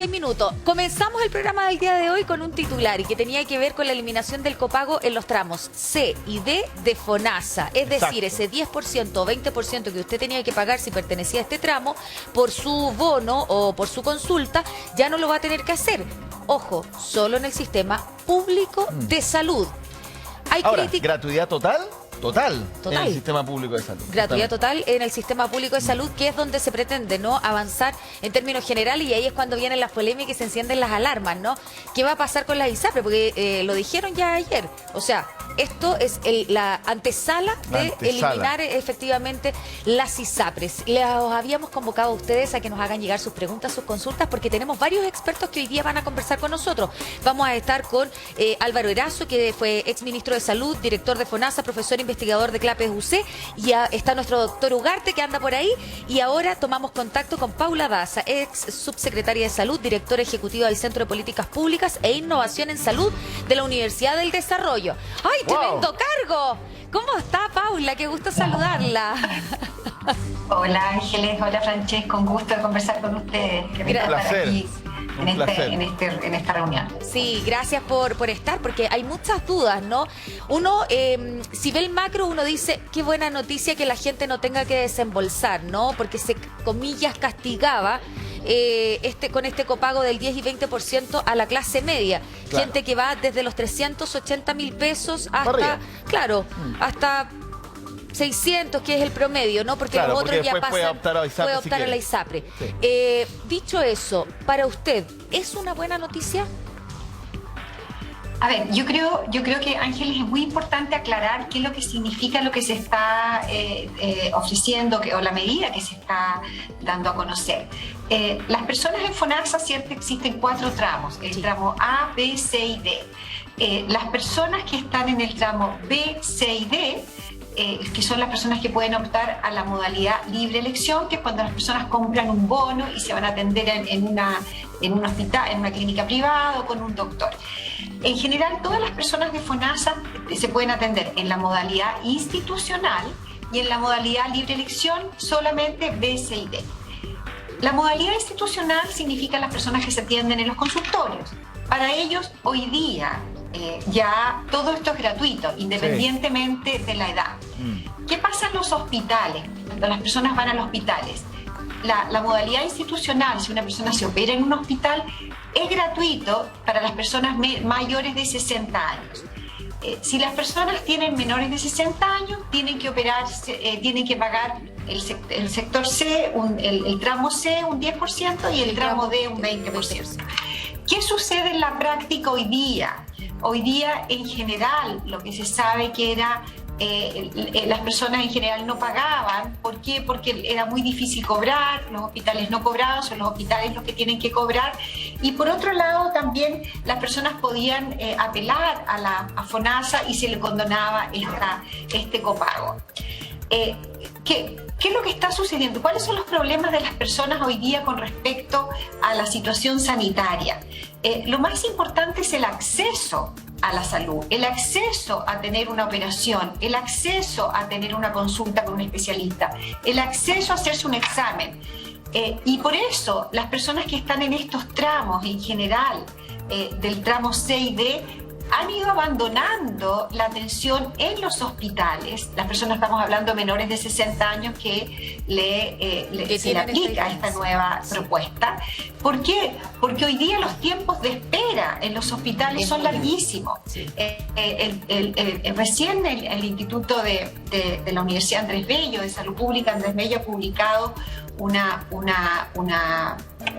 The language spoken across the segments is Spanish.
Minutos. Comenzamos el programa del día de hoy con un titular y que tenía que ver con la eliminación del copago en los tramos C y D de FONASA. Es decir, ese 10% o 20% que usted tenía que pagar si pertenecía a este tramo por su bono o por su consulta, ya no lo va a tener que hacer. Ojo, solo en el sistema público de salud. Hay Ahora, ¿gratuidad total? Total en el sistema público de salud. Gratuidad total en el sistema público de salud, que es donde se pretende, ¿no?, avanzar en términos generales, y ahí es cuando vienen las polémicas y se encienden las alarmas, ¿no? ¿Qué va a pasar con las ISAPRES? Porque lo dijeron ya ayer. O sea, esto es la antesala de eliminar efectivamente las ISAPRES. Les habíamos convocado a ustedes a que nos hagan llegar sus preguntas, sus consultas, porque tenemos varios expertos que hoy día van a conversar con nosotros. Vamos a estar con Álvaro Erazo, que fue exministro de Salud, director de FONASA, profesor investigador de CLAPES UC, y está nuestro doctor Ugarte, que anda por ahí, y ahora tomamos contacto con Paula Daza, ex subsecretaria de Salud, directora ejecutiva del Centro de Políticas Públicas e Innovación en Salud de la Universidad del Desarrollo. ¡Ay, tremendo cargo! ¿Cómo está, Paula? Qué gusto saludarla. Hola, Ángeles. Hola, Francesco. Un gusto de conversar con ustedes. Un placer. Aquí en esta reunión. Sí, gracias por estar, porque hay muchas dudas, ¿no? Uno, si ve el macro, uno dice, qué buena noticia que la gente no tenga que desembolsar, ¿no? Porque se, comillas, castigaba con este copago del 10 y 20% a la clase media. Claro. Gente que va desde los 380.000 pesos hasta, hasta 600, que es el promedio, ¿no? Porque los otros ya pasan, puede optar a la ISAPRE. Sí. Dicho eso, para usted, ¿es una buena noticia? A ver, yo creo que, Ángeles, es muy importante aclarar qué es lo que significa lo que se está ofreciendo, o la medida que se está dando a conocer. Las personas en FONASA, ¿cierto? Existen 4 tramos, el tramo A, B, C y D. Las personas que están en el tramo B, C y D, que son las personas que pueden optar a la modalidad libre elección, que es cuando las personas compran un bono y se van a atender en un hospital, en una clínica privada o con un doctor. En general, todas las personas de FONASA se pueden atender en la modalidad institucional y en la modalidad libre elección solamente B, C y D. La modalidad institucional significa las personas que se atienden en los consultorios. Para ellos, hoy día, ya todo esto es gratuito, independientemente de la edad. ¿Qué pasa en los hospitales? Cuando las personas van a los hospitales, la modalidad institucional, si una persona se opera en un hospital, es gratuito para las personas mayores de 60 años. Si las personas tienen menores de 60 años, tienen que operarse, tienen que pagar el sector C, el tramo C un 10% y el tramo D un 20%. ¿Qué sucede en la práctica hoy día? Hoy día, en general, lo que se sabe que era las personas en general no pagaban. ¿Por qué? Porque era muy difícil cobrar, los hospitales no cobraban, son los hospitales los que tienen que cobrar. Y por otro lado, también las personas podían apelar a FONASA y se le condonaba este copago. ¿Qué es lo que está sucediendo? ¿Cuáles son los problemas de las personas hoy día con respecto a la situación sanitaria? Lo más importante es el acceso a la salud, el acceso a tener una operación, el acceso a tener una consulta con un especialista, el acceso a hacerse un examen. Y por eso las personas que están en estos tramos en general, del tramo C y D, han ido abandonando la atención en los hospitales. Las personas, estamos hablando de menores de 60 años que se le aplica esta nueva propuesta. ¿Por qué? Porque hoy día los tiempos de espera en los hospitales son larguísimos. Recién el Instituto de la Universidad Andrés Bello, de Salud Pública Andrés Bello, ha publicado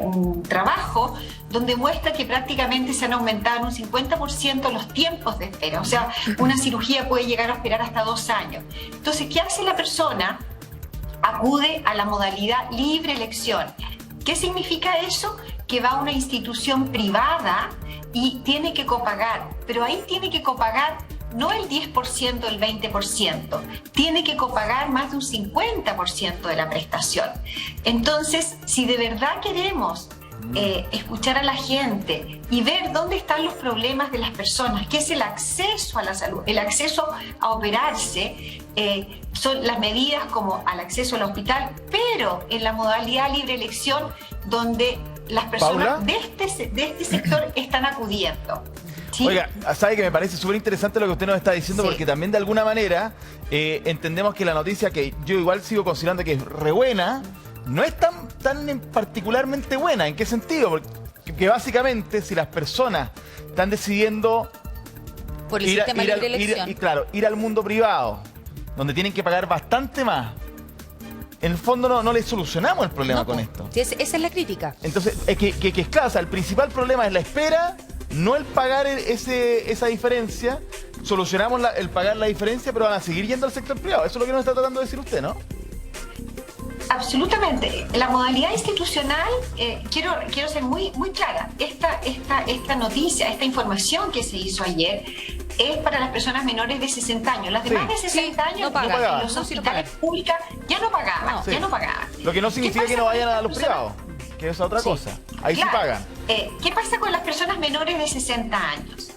un trabajo donde muestra que prácticamente se han aumentado en un 50% los tiempos de espera. O sea, una cirugía puede llegar a esperar hasta 2 años. Entonces, ¿qué hace la persona? Acude a la modalidad libre elección. ¿Qué significa eso? Que va a una institución privada y tiene que copagar, pero ahí tiene que copagar no el 10%, el 20%, tiene que copagar más de un 50% de la prestación. Entonces, si de verdad queremos escuchar a la gente y ver dónde están los problemas de las personas, que es el acceso a la salud, el acceso a operarse, son las medidas como al acceso al hospital, pero en la modalidad libre elección, donde las personas de este sector están acudiendo. ¿Sí? Oiga, sabe que me parece súper interesante lo que usted nos está diciendo, porque también de alguna manera entendemos que la noticia, que yo igual sigo considerando que es re buena, no es tan particularmente buena. ¿En qué sentido? Porque básicamente si las personas están decidiendo por el sistema de libre elección, ir al mundo privado, donde tienen que pagar bastante más, en el fondo no le solucionamos el problema con esto. Sí, esa es la crítica. Entonces, es que es claro, o sea, el principal problema es la espera, no el pagar esa diferencia. Solucionamos el pagar la diferencia, pero van a seguir yendo al sector privado. Eso es lo que nos está tratando de decir usted, ¿no? Absolutamente. La modalidad institucional, quiero ser muy clara. Esta noticia, esta información que se hizo ayer es para las personas menores de 60 años. Las demás de 60 años no pagan, en los hospitales públicos ya no pagaban. Ya no pagaban. Lo que no significa que no vayan a los privados, que es otra cosa. Ahí sí pagan. ¿Qué pasa con las personas menores de 60 años?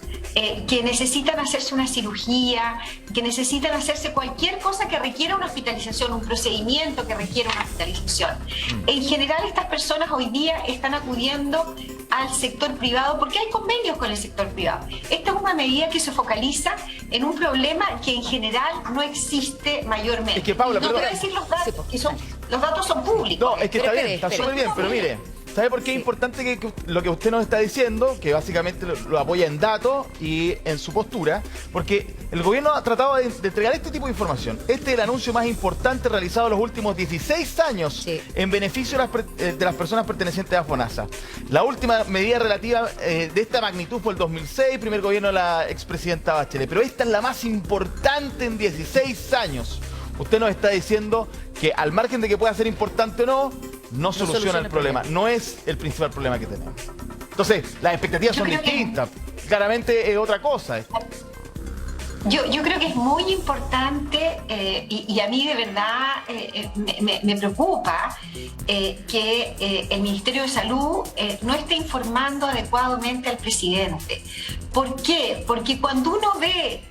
Que necesitan hacerse una cirugía, que necesitan hacerse cualquier cosa que requiera una hospitalización, un procedimiento que requiera una hospitalización. En general, estas personas hoy día están acudiendo al sector privado porque hay convenios con el sector privado. Esta es una medida que se focaliza en un problema que en general no existe mayormente. Es que, Paula, no quiero decir los datos, los datos son públicos. No, es que está bien, está súper bien, pero mire, ¿sabe por qué es importante que lo que usted nos está diciendo, que básicamente lo apoya en datos y en su postura? Porque el gobierno ha tratado de entregar este tipo de información. Este es el anuncio más importante realizado en los últimos 16 años en beneficio de las personas pertenecientes a FONASA. La última medida relativa de esta magnitud fue el 2006, primer gobierno de la expresidenta Bachelet. Pero esta es la más importante en 16 años. Usted nos está diciendo que al margen de que pueda ser importante o no soluciona el problema. No es el principal problema que tenemos. Entonces, las expectativas son distintas. Claramente es otra cosa. Yo creo que es muy importante y a mí de verdad me preocupa que el Ministerio de Salud no esté informando adecuadamente al presidente. ¿Por qué? Porque cuando uno ve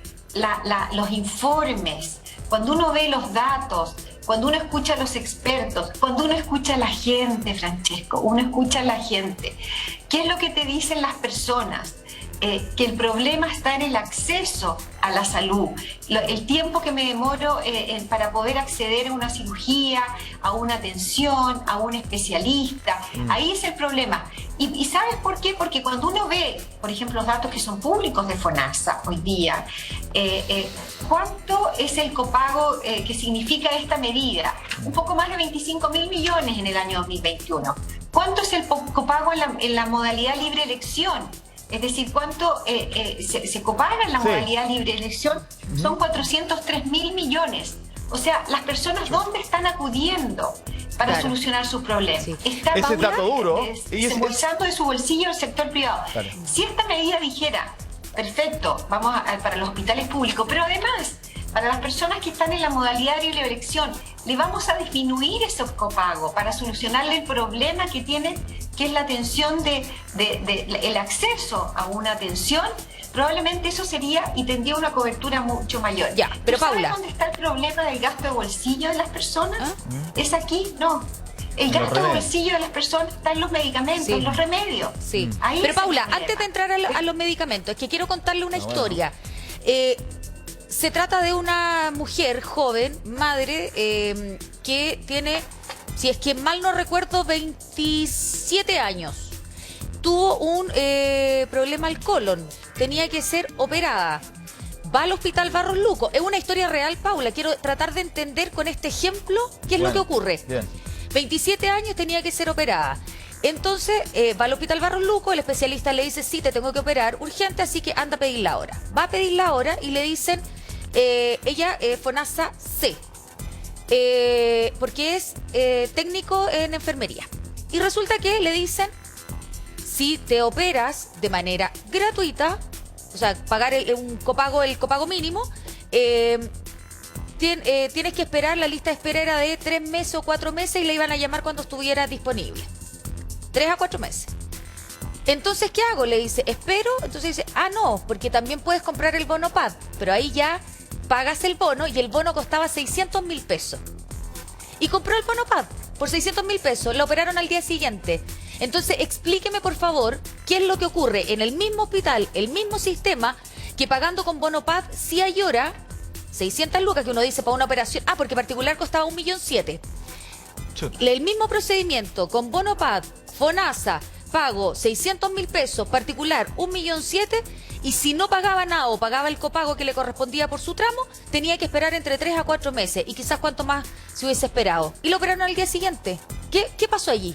los informes, cuando uno ve los datos, cuando uno escucha a los expertos, cuando uno escucha a la gente, Francesco, uno escucha a la gente, ¿qué es lo que te dicen las personas? Que el problema está en el acceso a la salud, el tiempo que me demoro para poder acceder a una cirugía, a una atención, a un especialista. Ahí es el problema. ¿Y sabes por qué? Porque cuando uno ve, por ejemplo, los datos que son públicos de FONASA hoy día, ¿cuánto es el copago que significa esta medida? Un poco más de 25.000 millones en el año 2021. ¿Cuánto es el copago en la modalidad libre elección? Es decir, ¿cuánto se copaga en la modalidad libre elección? Son 403.000 millones. O sea, las personas, ¿dónde están acudiendo para solucionar sus problemas? Está ese dato duro. Desembolsando de su bolsillo el sector privado. Si esta medida dijera, perfecto, vamos para los hospitales públicos, pero además, para las personas que están en la modalidad de libre elección, le vamos a disminuir esos copagos para solucionarle el problema que tienen, que es la atención el acceso a una atención. Probablemente eso sería y tendría una cobertura mucho mayor. Pero ¿Sabes Paula, dónde está el problema del gasto de bolsillo de las personas? ¿Es aquí? No. El gasto de bolsillo de las personas está en los medicamentos, en los remedios. Ahí pero Paula, antes de entrar a los medicamentos, es que quiero contarle una historia. Se trata de una mujer joven, madre, que tiene, si es que mal no recuerdo, 27 años. Tuvo un problema al colon, tenía que ser operada. Va al hospital Barros Luco. Es una historia real, Paula. Quiero tratar de entender con este ejemplo qué es lo que ocurre. 27 años, tenía que ser operada. Entonces va al hospital Barros Luco, el especialista le dice, sí, te tengo que operar urgente, así que anda a pedir la hora. Va a pedir la hora y le dicen, ella FONASA C, porque es técnico en enfermería. Y resulta que le dicen, si te operas de manera gratuita, o sea, pagar el copago mínimo, tienes que esperar, la lista de espera era de 3 meses o 4 meses y le iban a llamar cuando estuviera disponible. 3 a 4 meses. Entonces, ¿qué hago? Le dice, espero. Entonces dice, no, porque también puedes comprar el bono PAD. Pero ahí ya pagas el bono y el bono costaba 600.000 pesos. Y compró el bono PAD por 600.000 pesos. La operaron al día siguiente. Entonces, explíqueme, por favor, qué es lo que ocurre en el mismo hospital, el mismo sistema, que pagando con Bonopad sí hay hora, 600 lucas que uno dice para una operación, porque particular costaba 1.700.000. El mismo procedimiento con Bonopad, FONASA, pago 600.000 pesos, particular 1.700.000, y si no pagaba nada o pagaba el copago que le correspondía por su tramo, tenía que esperar entre 3 a 4 meses y quizás cuánto más se hubiese esperado. Y lo operaron al día siguiente. ¿Qué pasó allí?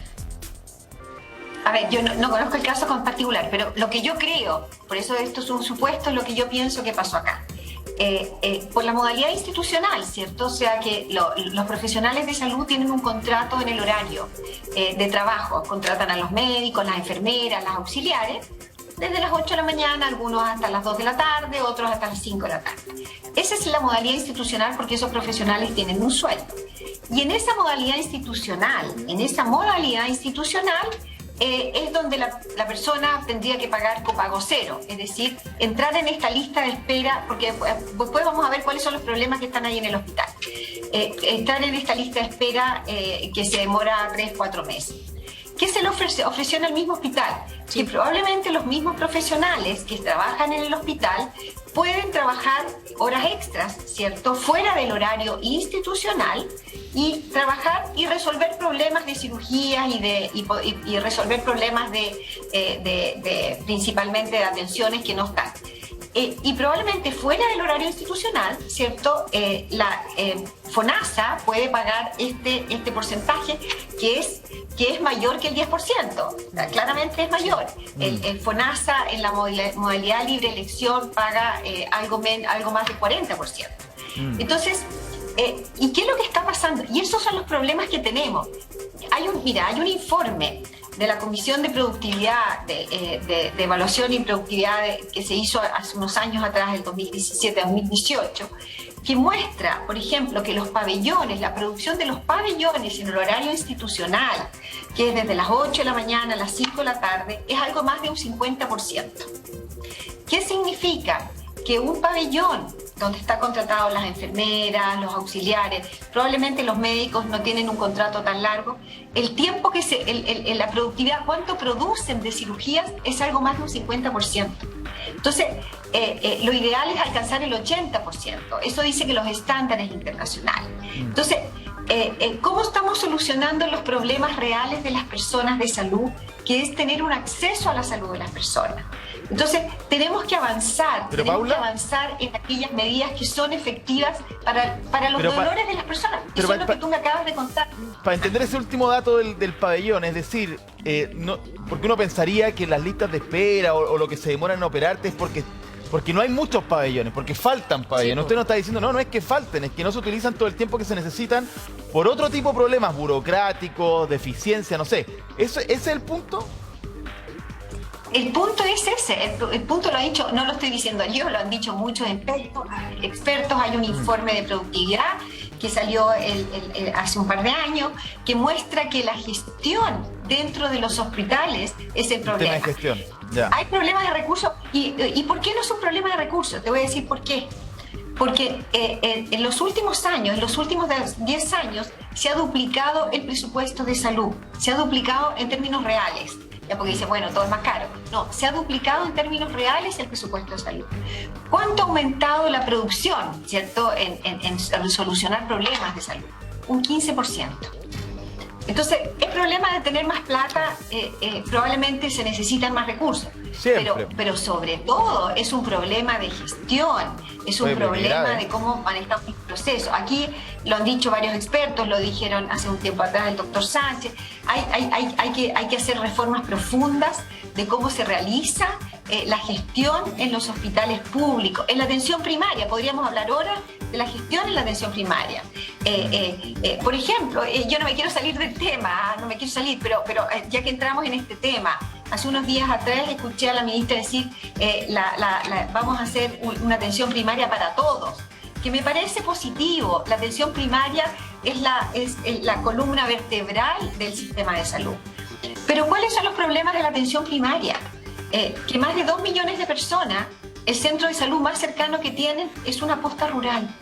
A ver, yo no conozco el caso con particular, pero lo que yo creo, por eso esto es un supuesto, es lo que yo pienso que pasó acá. Por la modalidad institucional, ¿cierto? O sea que los profesionales de salud tienen un contrato en el horario de trabajo. Contratan a los médicos, las enfermeras, las auxiliares, desde las 8 de la mañana, algunos hasta las 2 de la tarde, otros hasta las 5 de la tarde. Esa es la modalidad institucional porque esos profesionales tienen un sueldo. Y en esa modalidad institucional, es donde la persona tendría que pagar copago cero, es decir, entrar en esta lista de espera, porque después vamos a ver cuáles son los problemas que están ahí en el hospital. Entrar en esta lista de espera que se demora 3-4 meses. ¿Qué se le ofreció en el mismo hospital? Sí. Que probablemente los mismos profesionales que trabajan en el hospital pueden trabajar horas extras, ¿cierto? Fuera del horario institucional y trabajar y resolver problemas de cirugías y resolver problemas principalmente de atenciones que no están. Y probablemente fuera del horario institucional, ¿cierto? La FONASA puede pagar este porcentaje que es mayor que el 10%. Claramente es mayor. El FONASA en la modalidad libre elección paga algo más del 40%. Entonces, ¿y qué es lo que está pasando? Y esos son los problemas que tenemos. Hay un informe de la Comisión de Productividad, de Evaluación y Productividad que se hizo hace unos años atrás, el 2017-2018, que muestra, por ejemplo, que los pabellones, la producción de los pabellones en el horario institucional, que es desde las 8 de la mañana a las 5 de la tarde, es algo más de un 50%. ¿Qué significa? Que un pabellón donde están contratados las enfermeras, los auxiliares, probablemente los médicos no tienen un contrato tan largo, el tiempo que la productividad, cuánto producen de cirugías es algo más de un 50%. Entonces, lo ideal es alcanzar el 80%. Eso dice que los estándares internacionales. Entonces, ¿cómo estamos solucionando los problemas reales de las personas de salud, que es tener un acceso a la salud de las personas? Entonces, tenemos que avanzar, en aquellas medidas que son efectivas para los dolores de las personas. Eso es lo que tú me acabas de contar. Para entender ese último dato del pabellón, es decir, porque uno pensaría que las listas de espera o lo que se demora en operarte es porque no hay muchos pabellones, porque faltan pabellones. Sí, usted no está diciendo, no es que falten, es que no se utilizan todo el tiempo que se necesitan por otro tipo de problemas burocráticos, de eficiencia, no sé. ¿Ese es el punto? El punto es ese, el punto lo ha dicho, no lo estoy diciendo yo, lo han dicho muchos expertos. Hay un informe de productividad que salió hace un par de años que muestra que la gestión dentro de los hospitales es el problema. El tema de gestión. Ya. Hay problemas de recursos. ¿Y por qué no es un problema de recursos? Te voy a decir por qué. Porque en los últimos años, en los últimos 10 años, se ha duplicado el presupuesto de salud. Se ha duplicado en términos reales. Ya porque dice, bueno, todo es más caro. No, se ha duplicado en términos reales el presupuesto de salud. ¿Cuánto ha aumentado la producción, cierto, en solucionar problemas de salud? Un 15%. Entonces, el problema de tener más plata, probablemente se necesitan más recursos. Pero sobre todo es un problema de gestión, es un problema de cómo manejamos el proceso. Aquí lo han dicho varios expertos, lo dijeron hace un tiempo atrás el doctor Sánchez. Hay que hacer reformas profundas de cómo se realiza la gestión en los hospitales públicos. En la atención primaria, podríamos hablar ahora de la gestión en la atención primaria. Por ejemplo, yo no me quiero salir del tema, pero ya que entramos en este tema, hace unos días atrás escuché a la ministra decir vamos a hacer una atención primaria para todos, que me parece positivo. La atención primaria es la columna vertebral del sistema de salud. Pero ¿cuáles son los problemas de la atención primaria? Que más de 2 millones de personas, el centro de salud más cercano que tienen es una posta rural.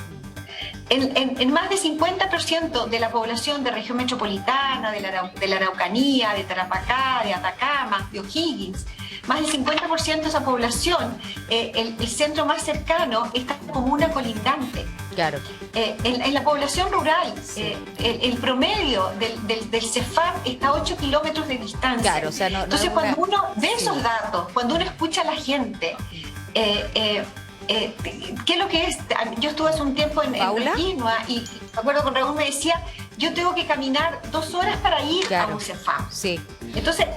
En más de 50% de la población de región metropolitana, de la Araucanía, de Tarapacá, de Atacama, de O'Higgins, más del 50% de esa población, el centro más cercano está en comuna colindante. Claro. En la población rural, el promedio del CEFAM está a 8 kilómetros de distancia. Claro, o sea, entonces, cuando uno ve esos datos, cuando uno escucha a la gente, ¿qué es lo que es? Yo estuve hace un tiempo en Quinoa y me acuerdo con Raúl me decía, yo tengo que caminar 2 horas para ir a un CEFAM. Sí. Entonces,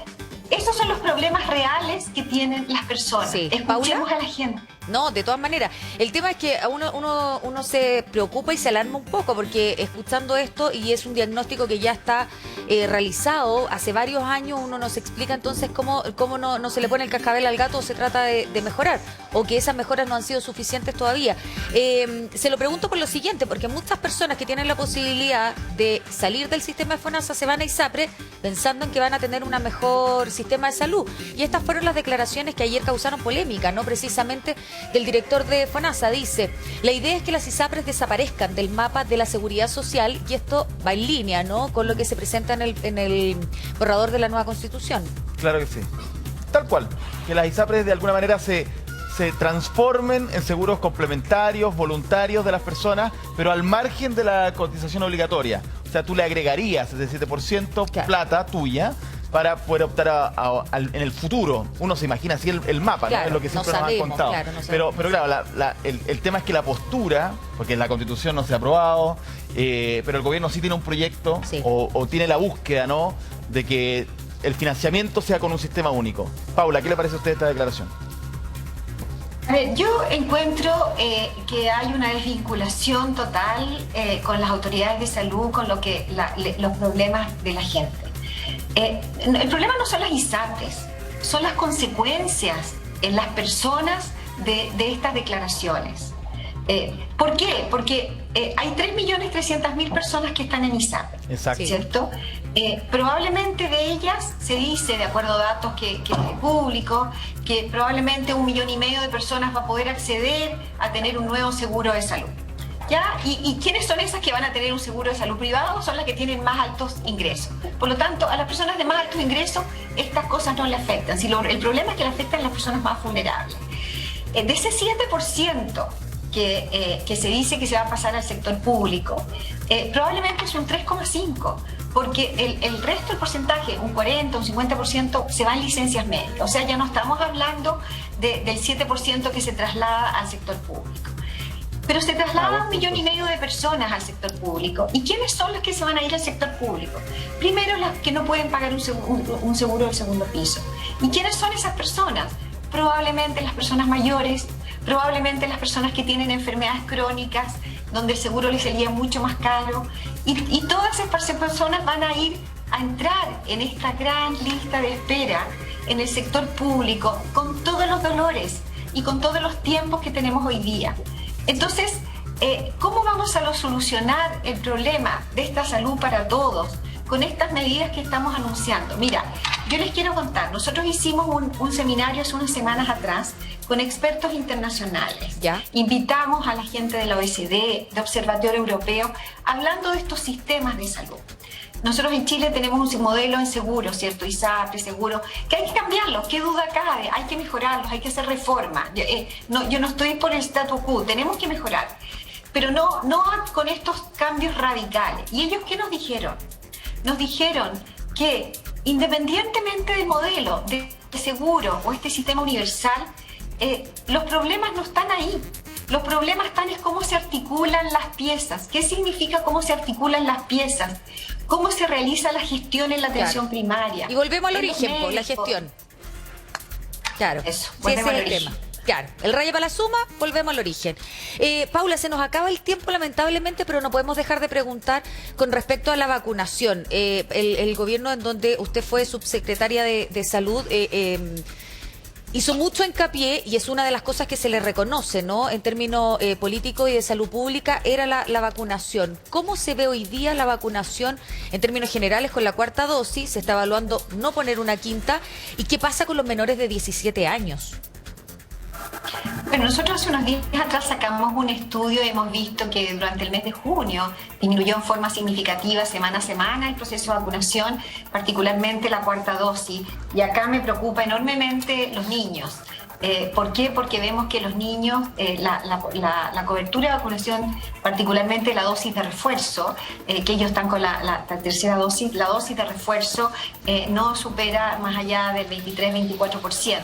esos son los problemas reales que tienen las personas. Sí. Escuchemos ¿Paula? a la gente. No, de todas maneras. El tema es que uno se preocupa y se alarma un poco porque escuchando esto, y es un diagnóstico que ya está realizado hace varios años, uno nos explica entonces cómo no se le pone el cascabel al gato o se trata de mejorar, o que esas mejoras no han sido suficientes todavía. Se lo pregunto por lo siguiente, porque muchas personas que tienen la posibilidad de salir del sistema de FONASA se van a ISAPRE pensando en que van a tener un mejor sistema de salud. Y estas fueron las declaraciones que ayer causaron polémica, ¿no? Precisamente del director de FONASA. Dice, la idea es que las ISAPRES desaparezcan del mapa de la seguridad social, y esto va en línea, ¿no?, con lo que se presenta en el borrador de la nueva Constitución. Claro que sí. Tal cual. Que las ISAPRES de alguna manera se transformen en seguros complementarios, voluntarios de las personas, pero al margen de la cotización obligatoria. O sea, tú le agregarías ese 7% Claro. plata tuya para poder optar en el futuro. Uno se imagina así el mapa, Claro, ¿no? Es lo que siempre nos han contado. claro, no pero sabemos. claro, el tema es que la postura, porque la Constitución no se ha aprobado, pero el gobierno sí tiene un proyecto, Sí. o tiene la búsqueda, ¿no?, de que el financiamiento sea con un sistema único. Paula, ¿qué le parece a usted esta declaración? A ver, yo encuentro que hay una desvinculación total con las autoridades de salud, con los problemas de la gente. El problema no son las ISAPRES, son las consecuencias en las personas de estas declaraciones. ¿Por qué? Porque hay 3.300.000 personas que están en ISAPRE, Exacto. ¿cierto? Probablemente de ellas se dice, de acuerdo a datos que es público, que probablemente 1,5 millones de personas va a poder acceder a tener un nuevo seguro de salud. ¿Ya? ¿Y quiénes son esas que van a tener un seguro de salud privado? Son las que tienen más altos ingresos. Por lo tanto, a las personas de más altos ingresos estas cosas no le afectan. El problema es que le afectan a las personas más vulnerables. De ese 7% que se dice que se va a pasar al sector público, probablemente es un 3,5%, porque el resto del porcentaje, un 40, un 50%, se va en licencias médicas. O sea, ya no estamos hablando del 7% que se traslada al sector público. Pero se traslada 1,5 millones de personas al sector público. ¿Y quiénes son los que se van a ir al sector público? Primero, las que no pueden pagar un seguro del segundo piso. ¿Y quiénes son esas personas? Probablemente las personas mayores, probablemente las personas que tienen enfermedades crónicas, donde el seguro les salía mucho más caro. Y todas esas personas van a ir a entrar en esta gran lista de espera en el sector público, con todos los dolores y con todos los tiempos que tenemos hoy día. Entonces, ¿cómo vamos a solucionar el problema de esta salud para todos con estas medidas que estamos anunciando? Mira, yo les quiero contar, nosotros hicimos un seminario hace unas semanas atrás con expertos internacionales. ¿Ya? Invitamos a la gente de la OECD, de Observatorio Europeo, hablando de estos sistemas de salud. Nosotros en Chile tenemos un modelo en seguro, ¿cierto? ISAPRE, seguro, que hay que cambiarlos, qué duda cabe, hay que mejorarlos, hay que hacer reformas. Yo no estoy por el statu quo, tenemos que mejorar, pero no con estos cambios radicales. ¿Y ellos qué nos dijeron? Nos dijeron que independientemente del modelo de seguro o este sistema universal, los problemas no están ahí. Los problemas están en cómo se articulan las piezas. ¿Qué significa cómo se articulan las piezas? ¿Cómo se realiza la gestión en la atención primaria? Y volvemos al En los origen, la médicos. gestión. Claro, Eso, sí, ese volvemos es al el origen. tema. Claro, el raya para la suma, volvemos al origen. Paula, se nos acaba el tiempo lamentablemente, pero no podemos dejar de preguntar con respecto a la vacunación. El gobierno en donde usted fue subsecretaria de Salud hizo mucho hincapié, y es una de las cosas que se le reconoce, ¿no?, en términos políticos y de salud pública, era la vacunación. ¿Cómo se ve hoy día la vacunación en términos generales con la 4ª dosis? Se está evaluando no poner una 5ª. ¿Y qué pasa con los menores de 17 años? Bueno, nosotros hace unos días atrás sacamos un estudio y hemos visto que durante el mes de junio disminuyó en forma significativa semana a semana el proceso de vacunación, particularmente la cuarta dosis. Y acá me preocupa enormemente los niños. ¿Por qué? Porque vemos que los niños, la cobertura de vacunación, particularmente la dosis de refuerzo, que ellos están con la tercera dosis, la dosis de refuerzo no supera más allá del 23-24%.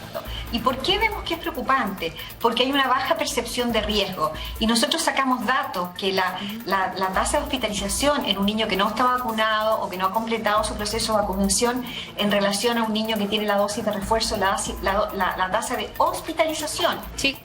¿Y por qué vemos que es preocupante? Porque hay una baja percepción de riesgo. Y nosotros sacamos datos que la tasa de hospitalización en un niño que no está vacunado o que no ha completado su proceso de vacunación en relación a un niño que tiene la dosis de refuerzo, la tasa de hospitalización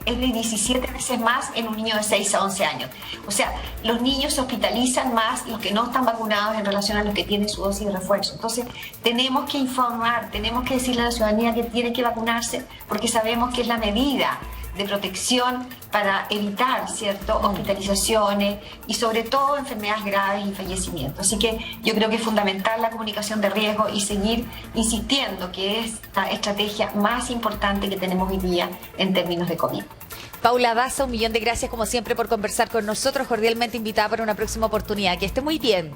es de 17 veces más en un niño de 6 a 11 años. O sea, los niños se hospitalizan más los que no están vacunados en relación a los que tienen su dosis de refuerzo. Entonces, tenemos que informar, tenemos que decirle a la ciudadanía que tiene que vacunarse porque sabemos que es la medida de protección para evitar, ¿cierto?, hospitalizaciones y sobre todo enfermedades graves y fallecimientos. Así que yo creo que es fundamental la comunicación de riesgo y seguir insistiendo que es la estrategia más importante que tenemos hoy día en términos de COVID. Paula Daza, 1.000.000 de gracias como siempre por conversar con nosotros, cordialmente invitada para una próxima oportunidad. Que esté muy bien.